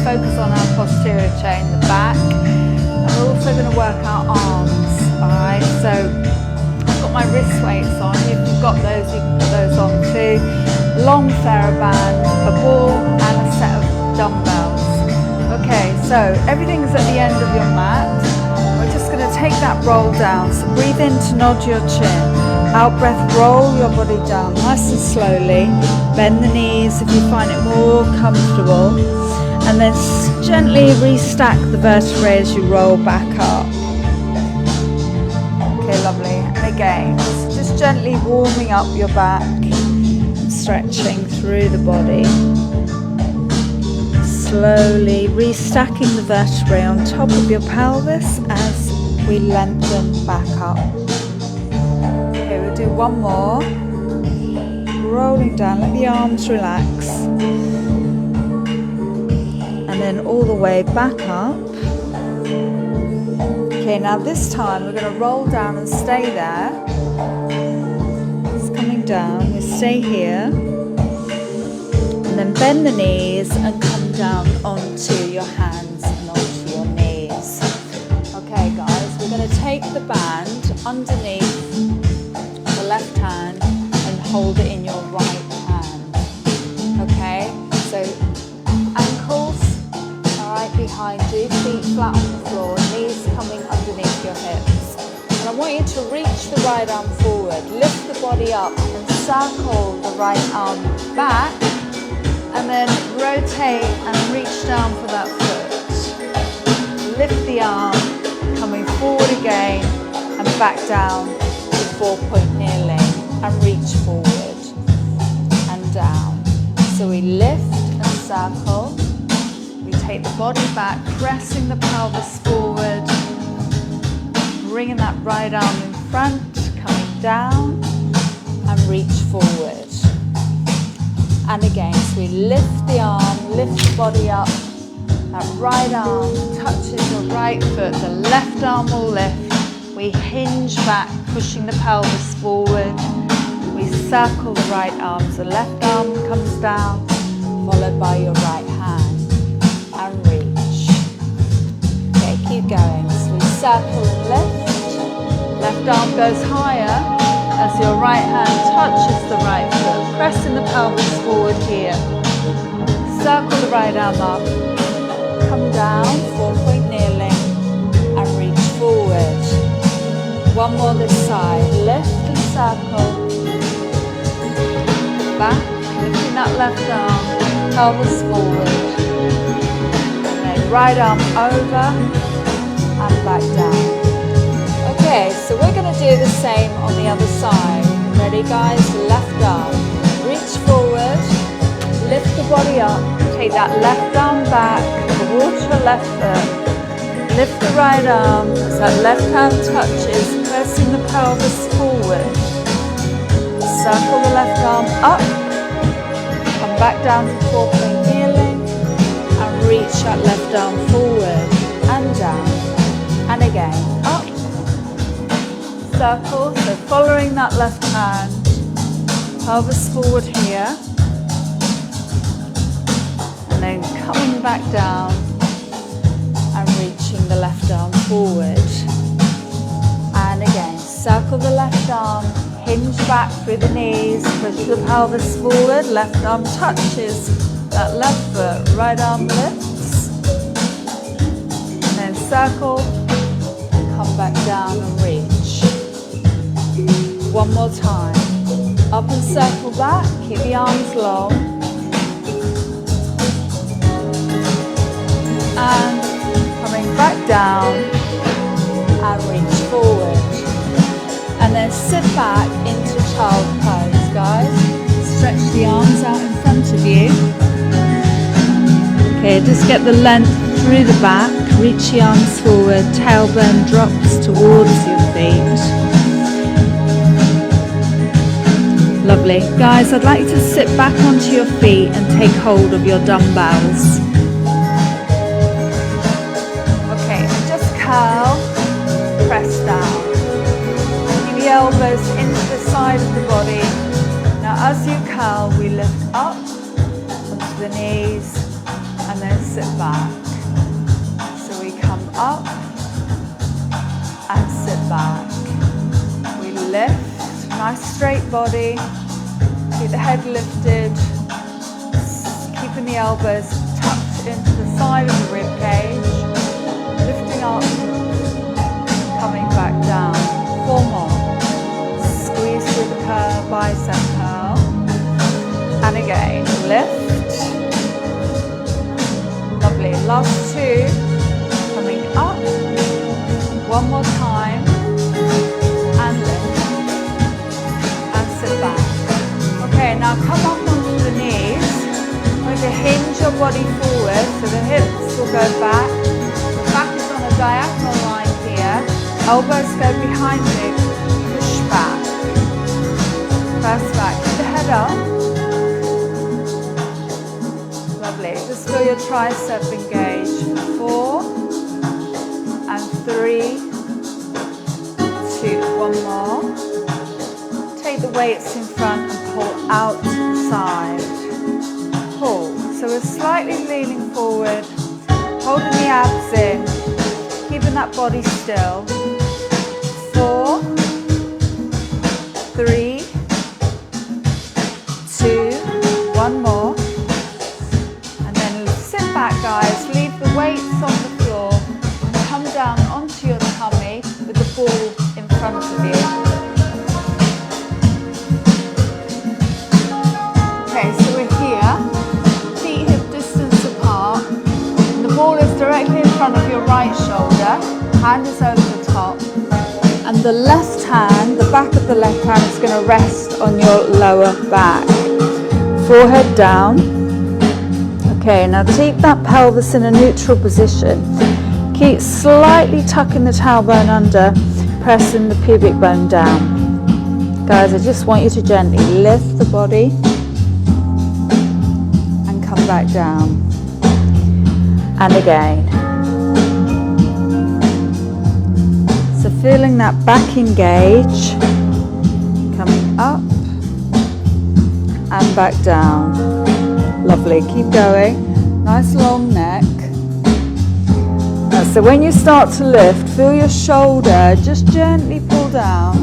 focus on our posterior chain, the back, and we're also going to work our arms. Alright, so I've got my wrist weights on. If you've got those, you can put those on too. Long TheraBand, a ball and a set of dumbbells. Okay, so everything's at the end of your mat. We're just going to take that roll down. So breathe in to nod your chin. Out breath, roll your body down nice and slowly. Bend the knees if you find it more comfortable. And then gently restack the vertebrae as you roll back up. Okay, lovely. And again, just gently warming up your back, stretching through the body. Slowly restacking the vertebrae on top of your pelvis as we lengthen back up. Okay, we'll do one more. Rolling down, let the arms relax. And then all the way back up. Okay, now this time we're going to roll down and stay there. It's coming down, we stay here. And then bend the knees and come down onto your hands and onto your knees. Okay guys, we're going to take the band underneath the left hand and hold it in your right hand. Okay, so ankles, alright, behind you, feet flat on the floor, knees coming underneath your hips. And I want you to reach the right arm forward, lift the body up and circle the right arm back. And then rotate and reach down for that foot. Lift the arm, coming forward again and back down to 4-point kneeling and reach forward and down. So we lift and circle. We take the body back, pressing the pelvis forward, bringing that right arm in front, coming down and reach forward. And again, so we lift the arm, lift the body up, that right arm touches your right foot, the left arm will lift, we hinge back, pushing the pelvis forward, we circle the right arm, so the left arm comes down, followed by your right hand, and reach. Okay, keep going, so we circle and lift, left arm goes higher, as your right hand touches the right foot, pressing the pelvis forward here. Circle the right arm up, come down, 4-point kneeling, and reach forward. One more this side, lift and circle, back, lifting that left arm, pelvis forward, and then right arm over, and back down. Okay, so we're going to do the same on the other side. Ready guys? Left arm. Reach forward, lift the body up, take that left arm back towards your left foot. Lift the right arm as that left hand touches, pressing the pelvis forward. Circle the left arm up, come back down to 4-point kneeling, and reach that left arm forward and down. And again, up. Circle, so following that left hand, pelvis forward here, and then coming back down and reaching the left arm forward. And again, circle the left arm, hinge back through the knees, push the pelvis forward, left arm touches that left foot, right arm lifts, and then circle, come back down and reach. One more time. Up and circle back, keep the arms long. And coming back down and reach forward. And then sit back into child pose, guys. Stretch the arms out in front of you. Okay, just get the length through the back, reach the arms forward, tailbone drops towards your feet. Lovely. Guys, I'd like you to sit back onto your feet and take hold of your dumbbells. Okay, just curl, press down. Keep the elbows into the side of the body. Now as you curl, we lift up onto the knees and then sit back. So we come up and sit back. We lift, nice straight body, keep the head lifted, keeping the elbows tucked into the side of the rib cage, lifting up, coming back down. 4 more. Squeeze through the curl, bicep curl. And again, lift. Lovely. Last 2. Coming up. 1 more time. And lift. And sit back. Okay, now come up onto the knees. We're going to hinge your body forward so the hips will go back. The back is on a diagonal line here. Elbows go behind you. Push back. Press back. Keep the head up. Lovely. Just feel your tricep engage. 4 and 3, 2. 1 more. Take the weights in front and pull out to the side. Pull. So we're slightly leaning forward, holding the abs in, keeping that body still. 4, 3, 2, 1 more. And then sit back, guys. Leave the weights on the floor and come down onto your tummy with the ball in front of you. Okay, so we're here, feet hip distance apart. The ball is directly in front of your right shoulder, hand is over the top, and the left hand, the back of the left hand is going to rest on your lower back. Forehead down. Okay, now keep that pelvis in a neutral position. Keep slightly tucking the tailbone under, pressing the pubic bone down. Guys, I just want you to gently lift the body and come back down. And again. So feeling that back engage, coming up and back down. Lovely, keep going. Nice long neck. Now, so when you start to lift, feel your shoulder just gently pull down.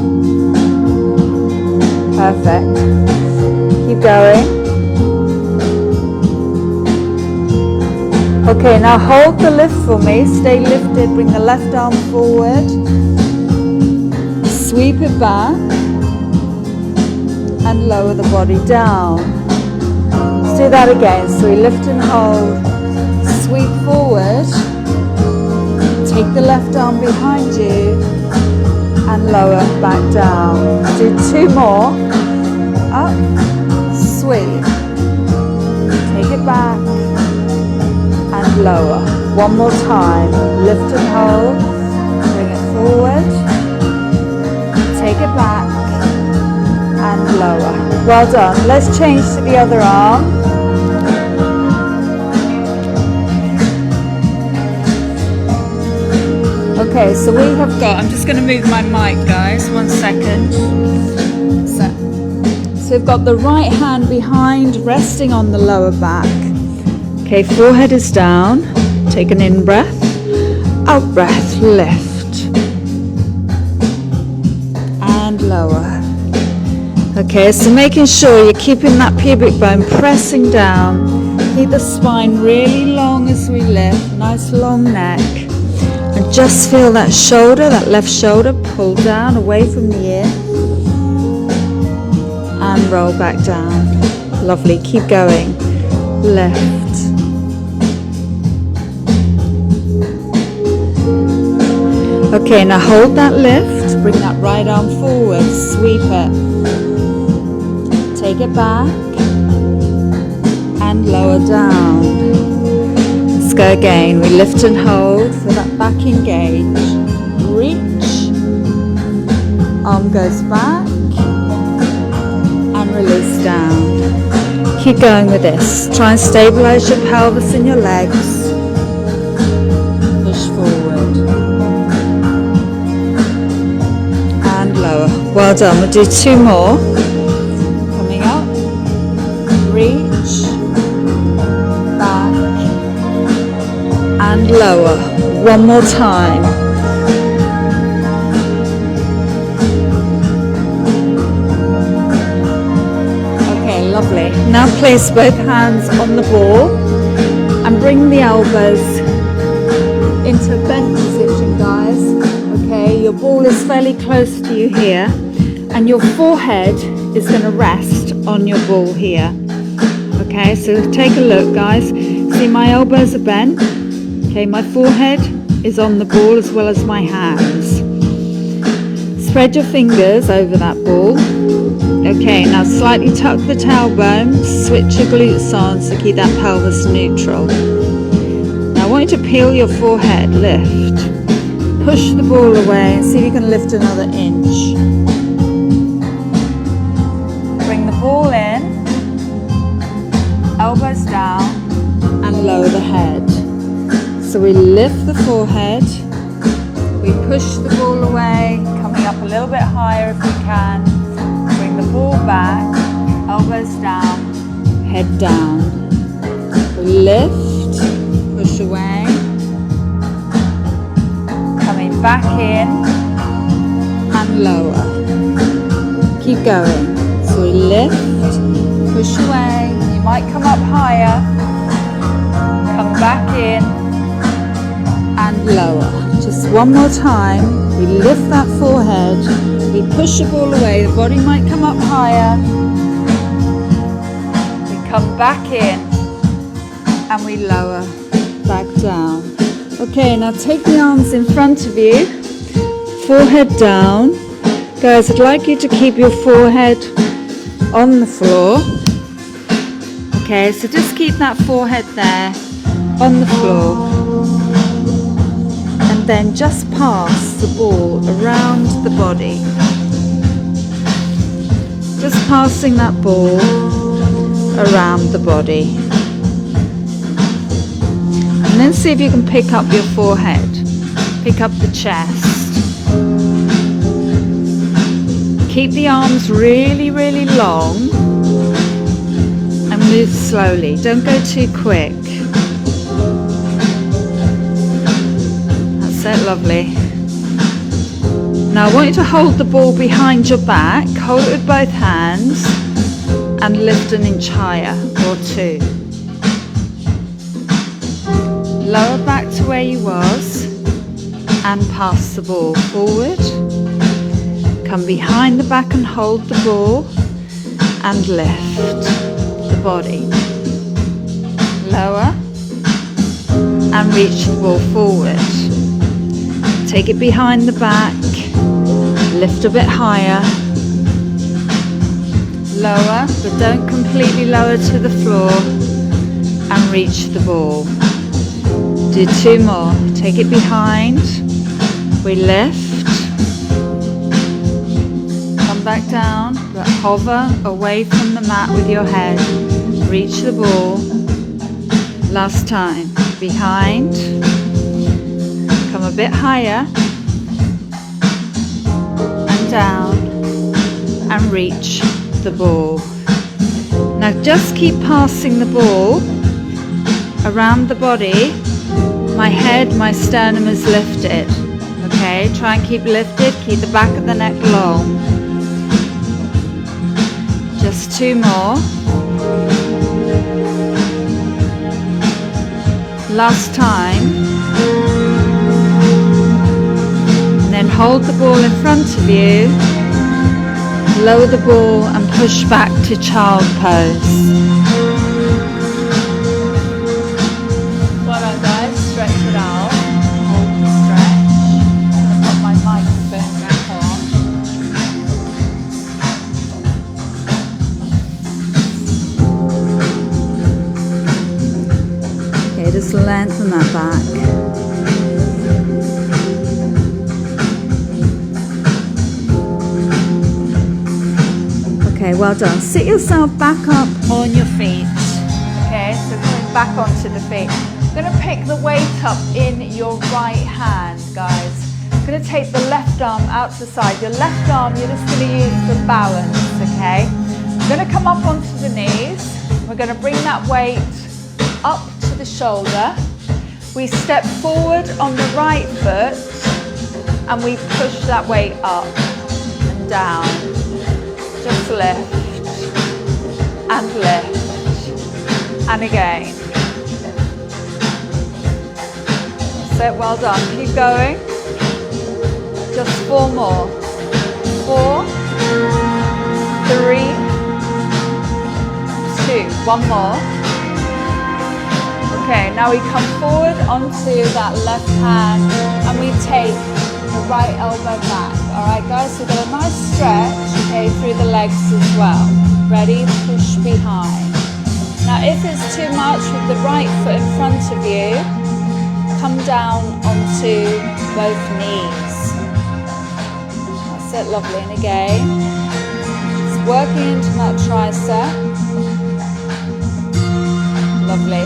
Perfect. Keep going. Okay, now hold the lift for me. Stay lifted. Bring the left arm forward. Sweep it back. And lower the body down. Let's do that again. So we lift and hold. Sweep forward. Take the left arm behind you. And lower back down. Do 2 more. Up. Sweep. Take it back. And lower. 1 more time. Lift and hold. Bring it forward. Take it back. And lower. Well done. Let's change to the other arm. Okay, so we have got, I'm just going to move my mic, guys, 1 second. So we've got the right hand behind, resting on the lower back. Okay, forehead is down. Take an in breath, out breath, lift. And lower. Okay, so making sure you're keeping that pubic bone pressing down. Keep the spine really long as we lift. Nice long neck. And just feel that shoulder, that left shoulder, pull down away from the ear. And roll back down. Lovely, keep going. Lift. Okay, now hold that lift. Bring that right arm forward. Sweep it. Take it back. And lower down. Let's go again. We lift and hold for that back engage. Reach. Arm goes back. And release down. Keep going with this. Try and stabilize your pelvis and your legs. Push forward. And lower. Well done. We'll do 2 more. Coming up. Reach. Back. lower. One more time. Okay, lovely. Now place both hands on the ball and bring the elbows into a bent position, guys. Okay, your ball is fairly close to you here, and your forehead is going to rest on your ball here. Okay, so take a look, guys. See, my elbows are bent. Okay, my forehead is on the ball as well as my hands. Spread your fingers over that ball. Okay, now slightly tuck the tailbone, switch your glutes on so keep that pelvis neutral. Now I want you to peel your forehead, lift. Push the ball away and see if you can lift another inch. Bring the ball in, elbows down, and lower the head. So we lift the forehead, we push the ball away, coming up a little bit higher if we can. Bring the ball back, elbows down, head down. We lift, push away, coming back in, and lower. Keep going. So we lift, push away, you might come up higher, come back in, and lower. Just one more time. We lift that forehead, we push the ball away, the body might come up higher, we come back in, and we lower back down. Okay, now take the arms in front of you, forehead down. Guys, I'd like you to keep your forehead on the floor. Okay, so just keep that forehead there on the floor. And then just pass the ball around the body. Just passing that ball around the body. And then see if you can pick up your forehead. Pick up the chest. Keep the arms really, really long. And move slowly. Don't go too quick. That's it, lovely. Now I want you to hold the ball behind your back. Hold it with both hands. And lift an inch higher or two. Lower back to where you was and pass the ball forward. Come behind the back and hold the ball and lift the body. Lower and reach the ball forward. Take it behind the back, lift a bit higher. Lower, but don't completely lower to the floor, and reach the ball. Do two more. Take it behind. We lift. Come back down, but hover away from the mat with your head. Reach the ball. Last time. Behind. Come a bit higher. And down. And reach the ball. Now just keep passing the ball around the body. My head, my sternum is lifted. Okay, try and keep lifted. Keep the back of the neck long. Just two more. Last time. And then hold the ball in front of you. Lower the ball and push back to child pose. Well done, guys. Stretch it out. Hold the stretch. I'm going to put my microphone back on. Okay, just lengthen that back. Okay, well done. Sit yourself back up on your feet. Okay, so coming back onto the feet. I'm going to pick the weight up in your right hand, guys. I'm going to take the left arm out to the side. Your left arm you're just going to use for balance, okay? I'm going to come up onto the knees. We're going to bring that weight up to the shoulder. We step forward on the right foot and we push that weight up and down. Just lift and lift and again. That's it, well done. Keep going. Just 4 more. 4, 3, 2, 1 more. Okay, now we come forward onto that left hand and we take the right elbow back. Alright guys, so we've got a nice stretch, okay, through the legs as well. Ready? Push behind. Now if it's too much with the right foot in front of you, come down onto both knees. That's it, lovely. And again, just working into that tricep. Lovely.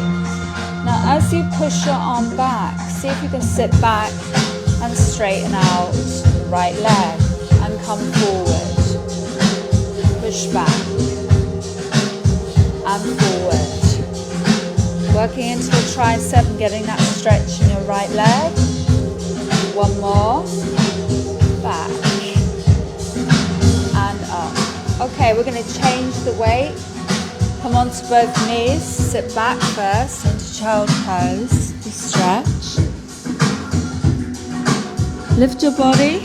Now as you push your arm back, see if you can sit back and straighten out the right leg and come forward. Push back and forward. Working into the tricep and getting that stretch in your right leg. 1 more. Back and up. Okay, we're going to change the weight. Come onto both knees. Sit back first into child pose. You stretch. Lift your body.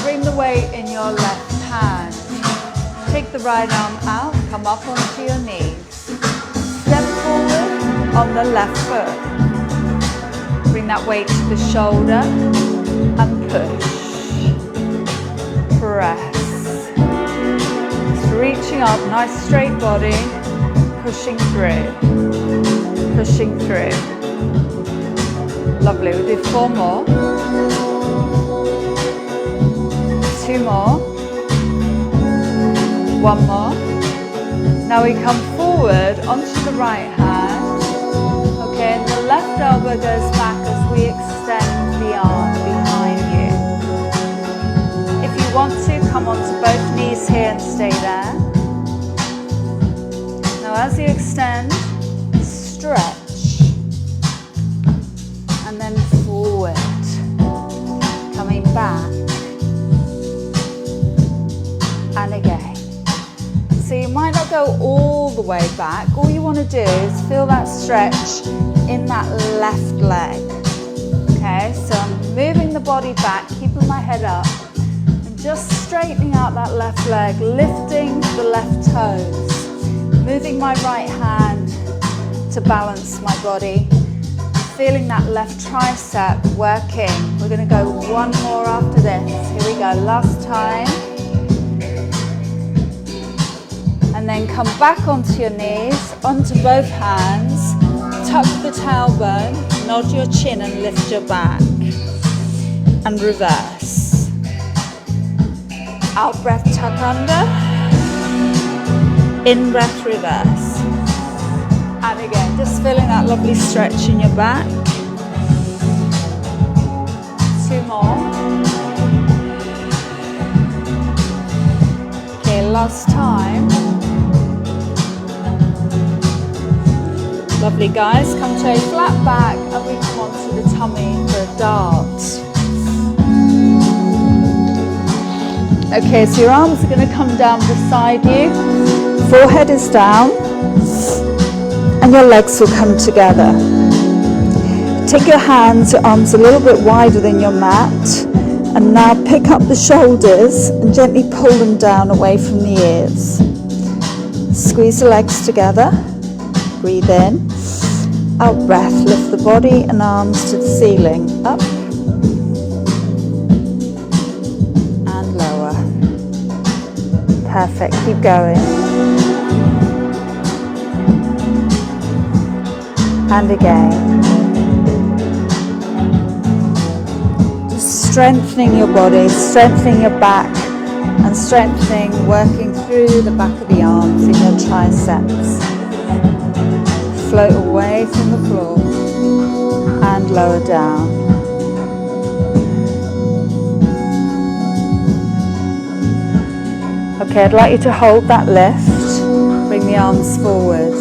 Bring the weight in your left hand. Take the right arm out. Come up onto your knees. Step forward on the left foot. Bring that weight to the shoulder and push. Press. Just reaching up, nice straight body. Pushing through. Pushing through. Lovely. We'll do 4 more. 2 more. 1 more. Now we come forward onto the right hand. Okay, and the left elbow goes back as we extend the arm behind you. If you want to, come onto both knees here and stay there. Now as you extend, stretch. And then forward. Coming back. And again. So you might not go all the way back. All you want to do is feel that stretch in that left leg. Okay, so I'm moving the body back, keeping my head up, and just straightening out that left leg, lifting the left toes, moving my right hand to balance my body, feeling that left tricep working. We're going to go 1 more after this. Here we go, last time. And then come back onto your knees, onto both hands, tuck the tailbone, nod your chin and lift your back. And reverse. Out breath, tuck under. In breath, reverse. And again, just feeling that lovely stretch in your back. 2 more. Okay, last time. Lovely guys, come to a flat back and we come onto the tummy for a dart. Okay, so your arms are going to come down beside you, forehead is down, and your legs will come together. Take your hands, your arms a little bit wider than your mat, and now pick up the shoulders and gently pull them down away from the ears. Squeeze the legs together. Breathe in, out breath, lift the body and arms to the ceiling, up and lower. Perfect, keep going. And again. Just strengthening your body, strengthening your back and strengthening, working through the back of the arms in your triceps. Float away from the floor and lower down. Okay, I'd like you to hold that lift. Bring the arms forward.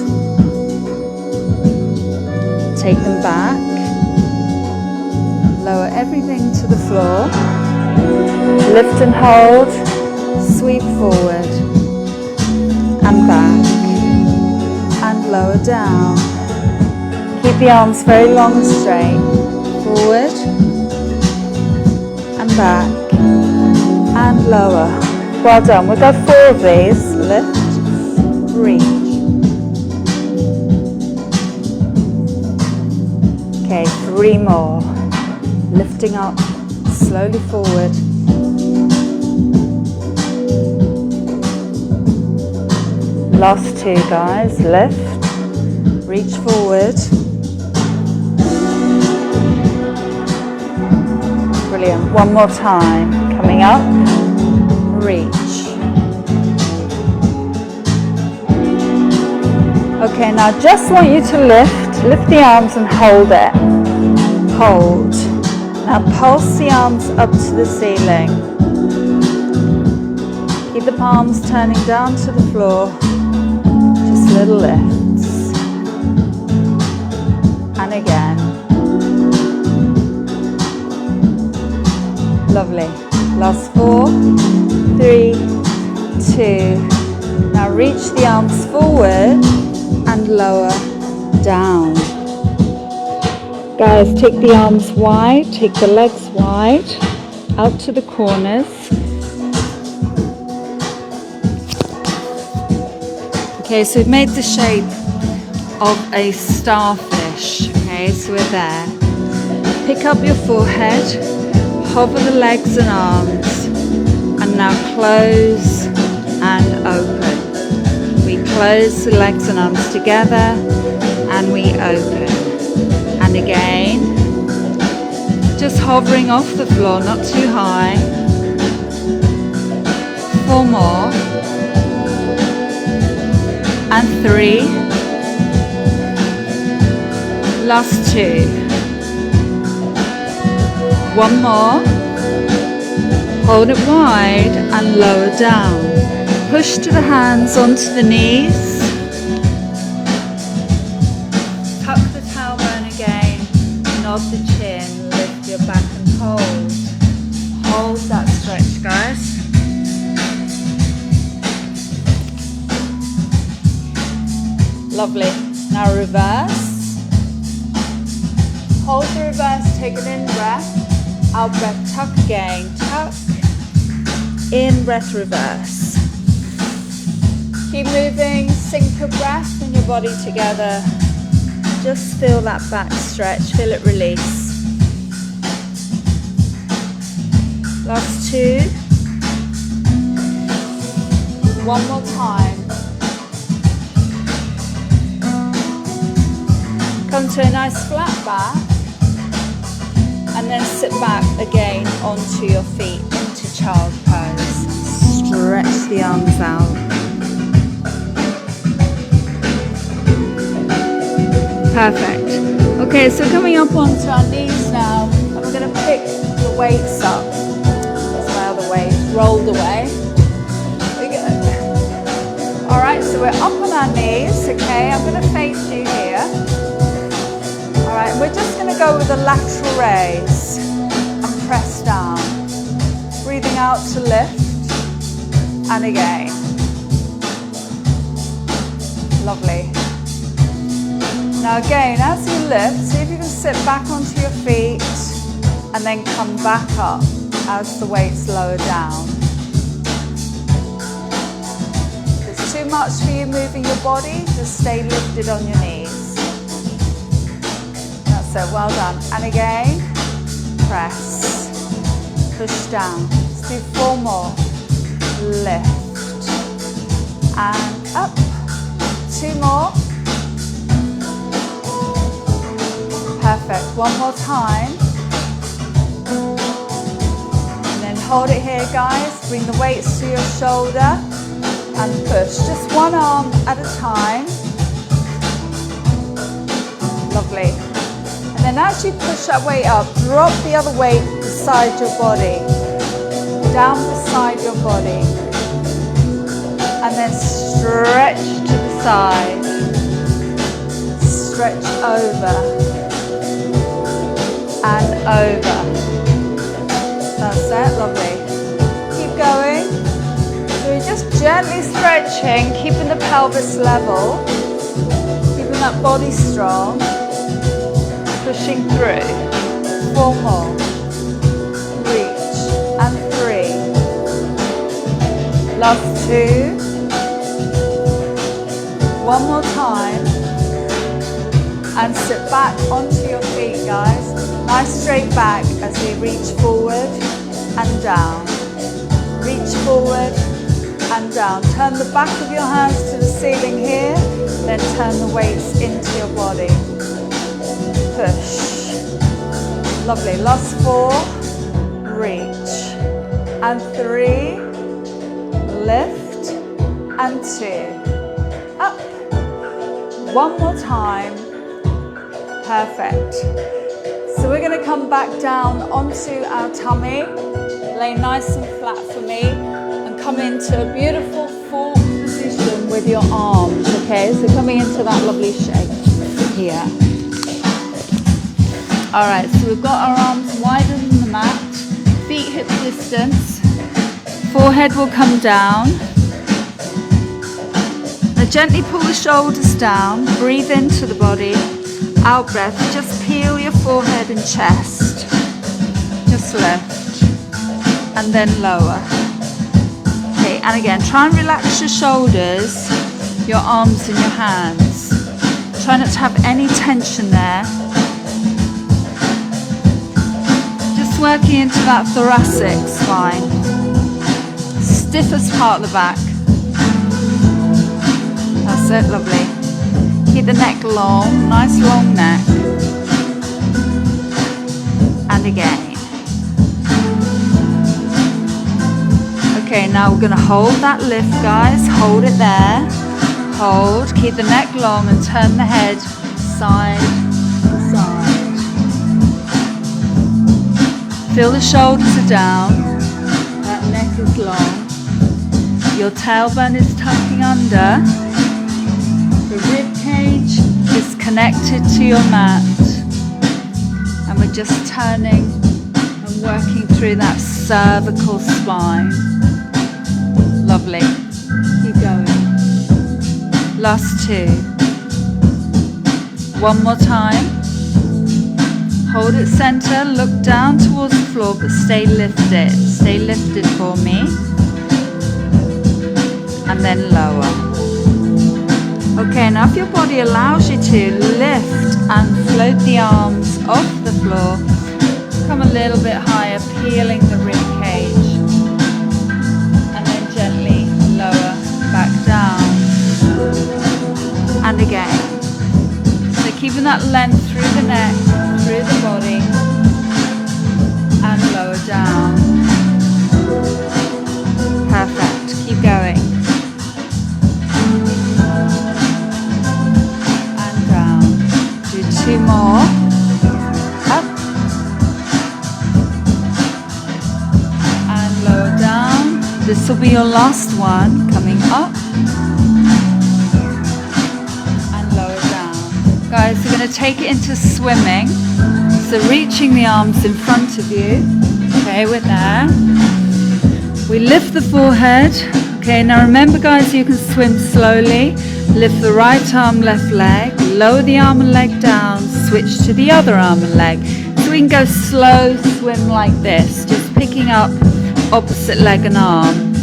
Take them back. Lower everything to the floor. Lift and hold. Sweep forward and back and lower down. Keep the arms very long and straight. Forward and back and lower. Well done. We've got 4 of these. Lift, reach. Okay, 3 more. Lifting up, slowly forward. Last 2, guys. Lift, reach forward. Brilliant. 1 more time. Coming up, reach. Okay, now just want you to lift the arms and hold it. Hold. Now pulse the arms up to the ceiling. Keep the palms turning down to the floor. Just little lifts. And again. Lovely. Last 4, 3, 2. Now reach the arms forward and lower down. Guys, take the arms wide, take the legs wide, out to the corners. Okay, so we've made the shape of a starfish. Okay, so we're there. Pick up your forehead, hover the legs and arms, and now close and open. We close the legs and arms together and we open. And again, just hovering off the floor, not too high. 4 more. And 3. Last 2. 1 more. Hold it wide and lower down. Push to the hands onto the knees. Tuck the tailbone again. Nod the chin. Lift your back and hold. Hold that stretch, guys. Lovely. Now reverse. Hold the reverse. Take an in breath. Out breath. Tuck again. Tuck. In breath. Reverse. Keep moving, sync a breath and your body together. Just feel that back stretch, feel it release. Last 2. 1 more time. Come to a nice flat back and then sit back again onto your feet into child pose. Stretch the arms out. Perfect. Okay, so coming up onto our knees now, and we're going to pick the weights up. That's my other weight, rolled away. We're good. Alright, so we're up on our knees, okay? I'm going to face you here. Alright, and we're just going to go with a lateral raise and press down. Breathing out to lift, and again. Lovely. Now again, as you lift, see if you can sit back onto your feet and then come back up as the weights lower down. If it's too much for you moving your body, just stay lifted on your knees. That's it, well done. And again, press, push down. Let's do 4 more. Lift and up. 2 more. Perfect. 1 more time. And then hold it here, guys. Bring the weights to your shoulder and push. Just 1 arm at a time. Lovely. And then as you push that weight up, drop the other weight beside your body. Down beside your body. And then stretch to the side. Stretch over. And over. it, lovely. Keep going. So we're just gently stretching, keeping the pelvis level, keeping that body strong, pushing through. 4 more. Reach, and 3. Last 2. 1 more time. And sit back onto your feet, guys. Nice straight back as we reach forward and down. Reach forward and down. Turn the back of your hands to the ceiling here, then turn the weights into your body. Push. Lovely. Last 4. Reach. And 3. Lift. And 2. Up. 1 more time. Perfect. So we're going to come back down onto our tummy. Lay nice and flat for me. And come into a beautiful full position with your arms. Okay, so coming into that lovely shape here. Alright, so we've got our arms wider than the mat. Feet hip distance. Forehead will come down. Now gently pull the shoulders down. Breathe into the body. Out breath, just peel your forehead and chest. Just lift. And then lower. Okay, and again, try and relax your shoulders, your arms and your hands. Try not to have any tension there. Just working into that thoracic spine. Stiffest part of the back. That's it, lovely. Keep the neck long, nice long neck. And again. Okay, now we're going to hold that lift, guys. Hold it there. Hold. Keep the neck long and turn the head side to side. Feel the shoulders are down. That neck is long. Your tailbone is tucking under. The rib cage is connected to your mat. And we're just turning and working through that cervical spine. Lovely. Keep going. Last 2. 1 more time. Hold it center, look down towards the floor, but stay lifted. Stay lifted for me. And then lower. Okay, now if your body allows you to, lift and float the arms off the floor. Come a little bit higher, peeling the rib cage. And then gently lower back down. And again. So keeping that length through the neck, through the body. And lower down. Perfect. Keep going. And down. Do 2 more. Up. And lower down. This will be your last one. Coming up. And lower down. Guys, we're going to take it into swimming. So reaching the arms in front of you. Okay, we're there. We lift the forehead. Okay, now remember guys, you can swim slowly. Lift the right arm, left leg. Lower the arm and leg down. Switch to the other arm and leg. So we can go slow swim like this. Just picking up opposite leg and arm.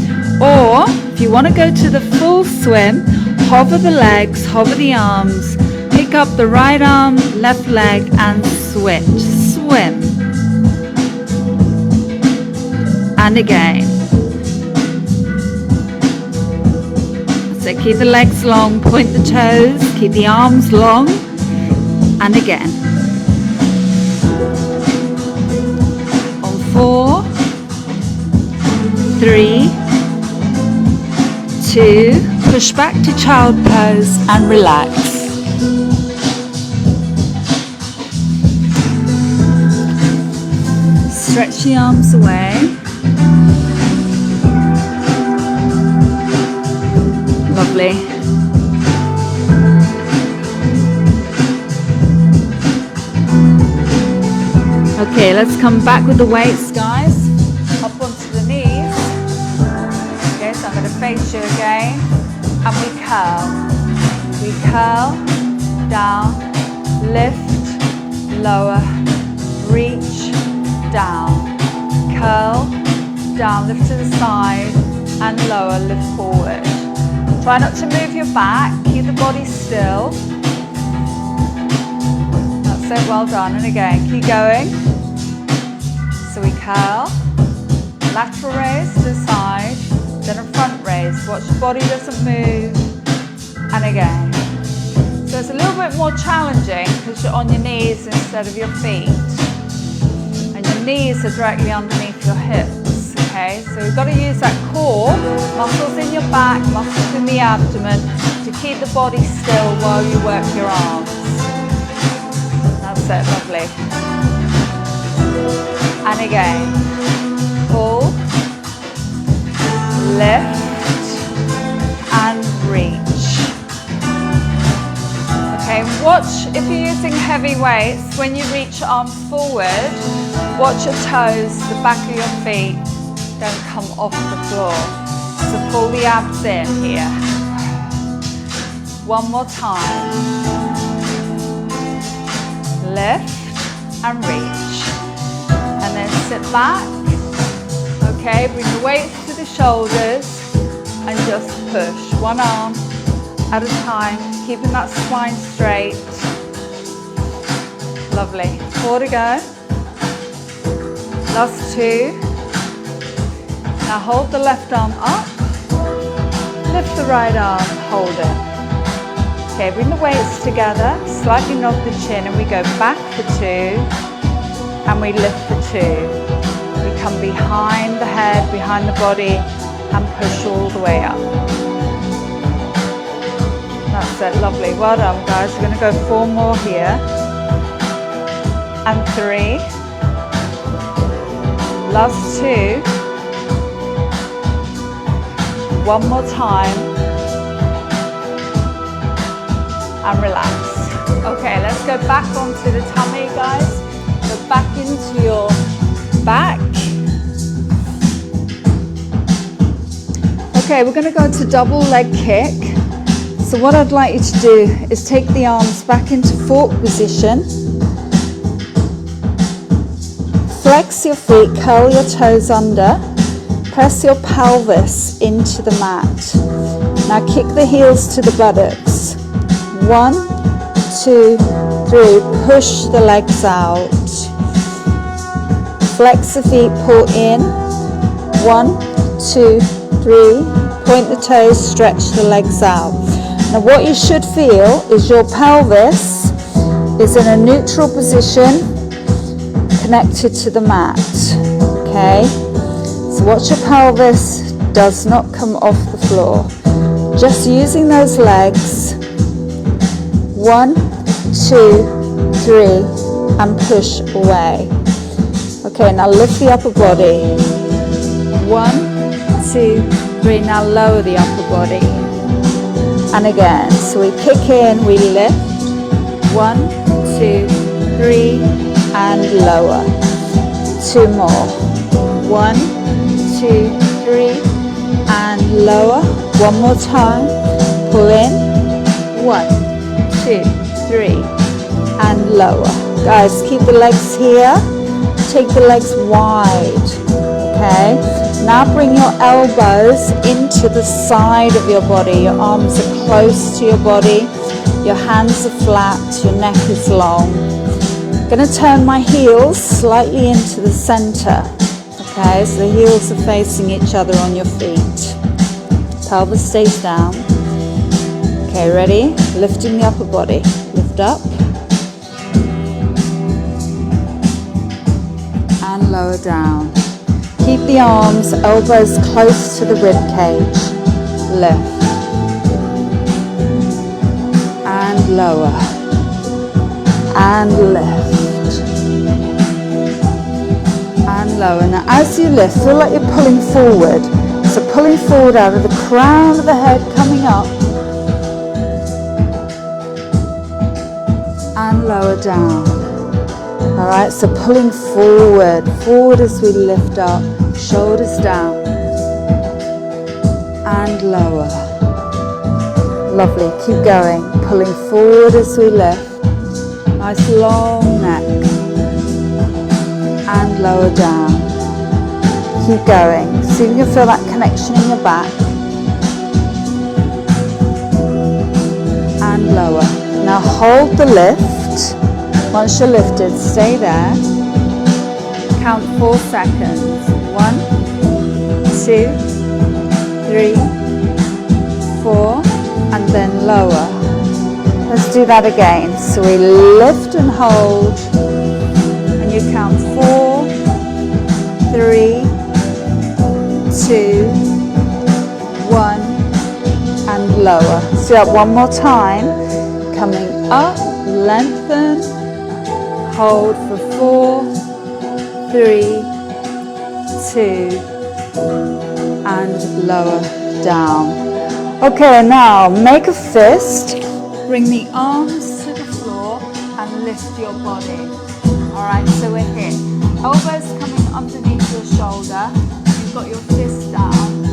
Or, if you want to go to the full swim, hover the legs, hover the arms. Pick up the right arm, left leg and switch. Swim. And again. So keep the legs long, point the toes, keep the arms long, and again. On 4, 3, 2, push back to child pose and relax. Stretch the arms away. Lovely. Okay, let's come back with the weights, guys. Up curl. We curl, down, lift, lower, reach, down, curl, down, lift to the side, and lower, lift forward. Try not to move your back, keep the body still. That's it, well done. And again, keep going. So we curl, lateral raise to the side, then a front raise. Watch the body doesn't move. And again. So it's a little bit more challenging because you're on your knees instead of your feet. And your knees are directly underneath your hips, okay? So we've got to use that core, muscles in your back, muscles in the abdomen to keep the body still while you work your arms. That's it, lovely. And again, pull, lift, and reach. Okay, watch if you're using heavy weights, when you reach your arms forward, watch your toes, the back of your feet don't come off the floor. So pull the abs in here. One more time. Lift and reach. And then sit back. Okay, bring the weights to the shoulders and just push. One arm at a time, keeping that spine straight. Lovely. 4 to go. Last 2. Now hold the left arm up. Lift the right arm, hold it. Okay, bring the weights together, slightly nod the chin, and we go back for 2, and we lift for 2. We come behind the head, behind the body, and push all the way up. That's it, lovely. Well done, guys. We're going to go 4 more here. And 3. Last 2. One more time. And relax. Okay, let's go back onto the tummy, guys. Go back into your back. Okay, we're going to go to double leg kick. So what I'd like you to do is take the arms back into fork position. Flex your feet, curl your toes under. Press your pelvis into the mat. Now kick the heels to the buttocks. 1, 2, 3. Push the legs out. Flex the feet, pull in. 1, 2, 3. Point the toes, stretch the legs out. Now what you should feel is your pelvis is in a neutral position, connected to the mat. Okay? So watch your pelvis does not come off the floor. Just using those legs. 1, 2, 3, and push away. Okay, now lift the upper body. 1, 2, 3. Now lower the upper body. And again, so we kick in, we lift. 1, 2, 3, and lower. 2 more. 1, 2, 3, and lower. One more time. Pull in. 1, 2, 3, and lower. Guys, keep the legs here. Take the legs wide. Okay. Now bring your elbows into the side of your body. Your arms are close to your body. Your hands are flat. Your neck is long. I'm going to turn my heels slightly into the center. Okay, so the heels are facing each other on your feet. Pelvis stays down. Okay, ready? Lifting the upper body. Lift up. And lower down. Keep the arms, elbows close to the rib cage. Lift. And lower. And lift. And lower. Now as you lift, feel like you're pulling forward. So pulling forward out of the crown of the head, coming up. And lower down. Alright, so pulling forward as we lift up, shoulders down, and lower. Lovely, keep going, pulling forward as we lift. Nice long neck. And lower down. Keep going. See if you can feel that connection in your back. And lower. Now hold the lift. Once you're lifted, stay there. Count 4 seconds. 1, 2, 3, 4, and then lower. Let's do that again. So we lift and hold, and you count 4, 3, 2, 1, and lower. So up one more time. Coming up, lengthen, hold for 4, 3, 2, and lower down. Okay, now make a fist. Bring the arms to the floor and lift your body. Alright, so we're here. Elbows coming underneath your shoulder. You've got your fist down.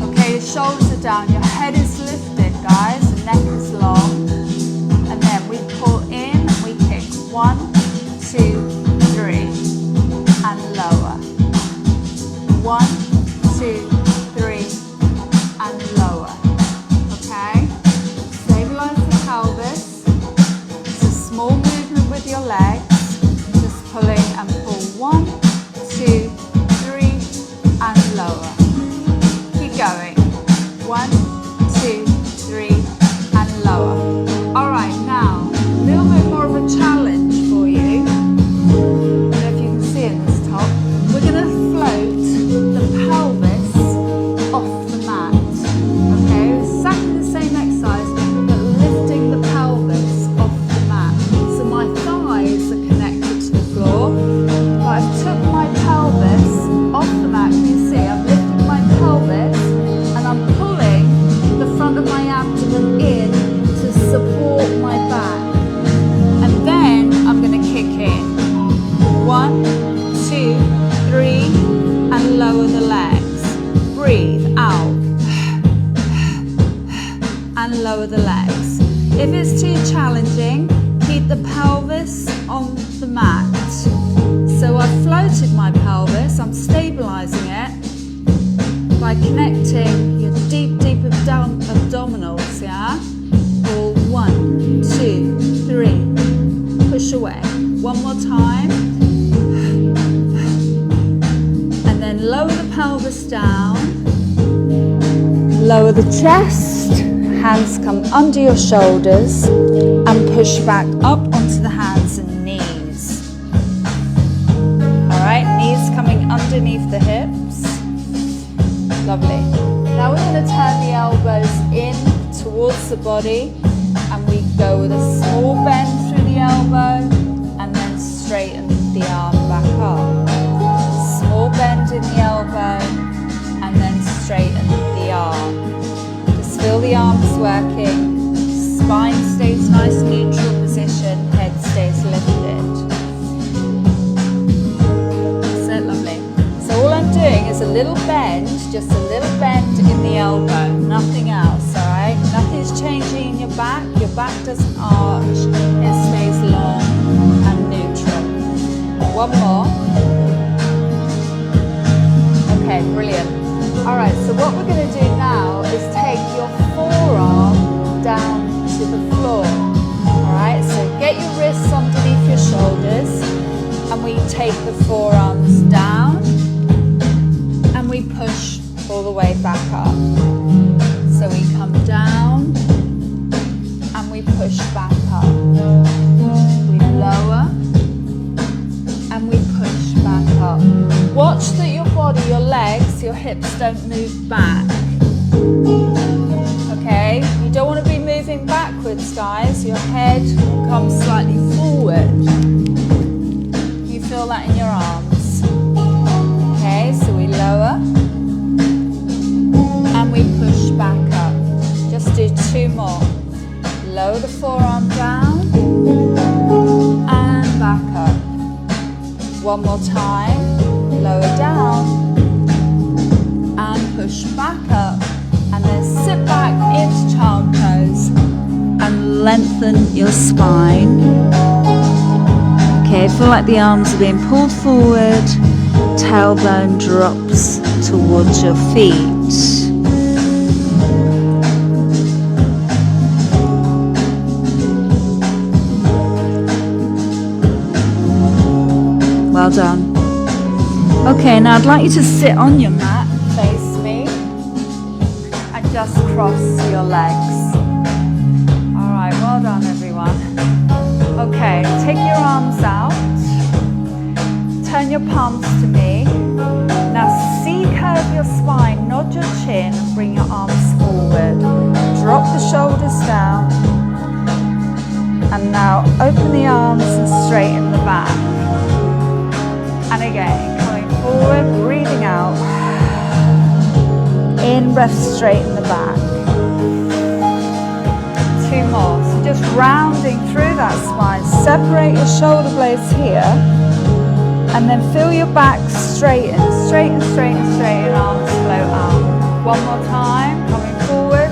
Okay, your shoulders are down. Your head is lifted, guys. The neck is long. And then we pull in and we kick. 1, 2, 3. And lower. 1, 2, 3. And lower. Okay? Stabilize the pelvis. It's a small movement with your legs. Just pulling and pull. 1, 2, 3, and lower. Keep going. 1, 2, 3, and lower. Alright, now, a little bit more of a challenge for you. I don't know if you can see in this top. We're going to float the pelvis off the mat. Okay, exactly the same exercise, but lifting the pelvis off the mat. So my thighs are connected to the floor. But I've took my pelvis off the mat. You can see I've lifted my pelvis and I'm pulling the front of my abdomen in to support my back. And then I'm going to kick in. 1, 2, 3, and lower the legs. Breathe out. And lower the legs. If it's too challenging, keep the pelvis on the mat. So I've floated my pelvis, I'm stabilizing it by connecting your deep abdominals, yeah? Pull 1, 2, 3, push away. One more time. And then lower the pelvis down, lower the chest, hands come under your shoulders, and push back up onto the hands and knees. Alright, knees coming underneath the hips. Lovely. Now we're going to turn the elbows in towards the body, and we go with a small bend through the elbow, and then straighten the arm back up. Small bend in the elbow, and then straighten the arm. Just feel the arms working, spine stays nice neutral position, head stays lifted. That's it, lovely. So all I'm doing is a little bend, just a little bend in the elbow, nothing else, alright? Nothing's changing in your back doesn't arch, it stays long and neutral. One more. Okay, brilliant. Alright, so what we're going to do now is take your forearm down to the floor. Alright, so get your wrists underneath your shoulders, and we take the forearms down, and we push all the way back up. So we come down, and we push back up. We lower, and we push back up. Watch that your body, your legs, your hips don't move back. Okay, you don't want to be moving backwards, guys. Your head comes slightly forward. You feel that in your arms. Okay, so we lower, and we push back up. Just do 2 more. Lower the forearm down, and back up. One more time. Lower down, and push back up, and then sit back into child pose. lengthen your spine. Okay, feel like the arms are being pulled forward, tailbone drops towards your feet. Well done. Okay, now I'd like you to sit on your mat, face me, and just cross your legs. Alright, well done everyone. Okay, take your arms out, turn your palms to me. Now C-curve your spine, nod your chin and bring your arms forward. Drop the shoulders down. And now open the arms and straighten the back. And again, coming forward, breathing out. In breath, straighten the back. 2 more. So just rounding through that spine. Separate your shoulder blades here. And then feel your back straighten. Straighten, straighten, straighten. Arms float out. 1 more time. Coming forward.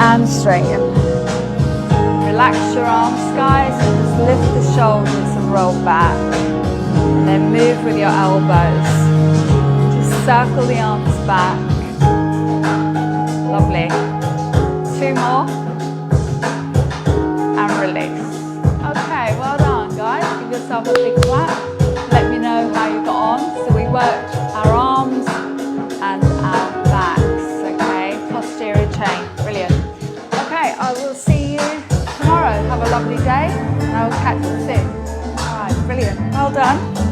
And straighten. Relax your arms, guys, and just lift the shoulders and roll back. And then move with your elbows. Just circle the arms back. Lovely. 2 more. And release. Okay, well done, guys. Give yourself a big clap. Let me know how you got on. So we worked our arms and our backs, okay? Posterior chain. Brilliant. Okay, I will see you tomorrow. Have a lovely day and I will catch you soon. All right, brilliant. Well done.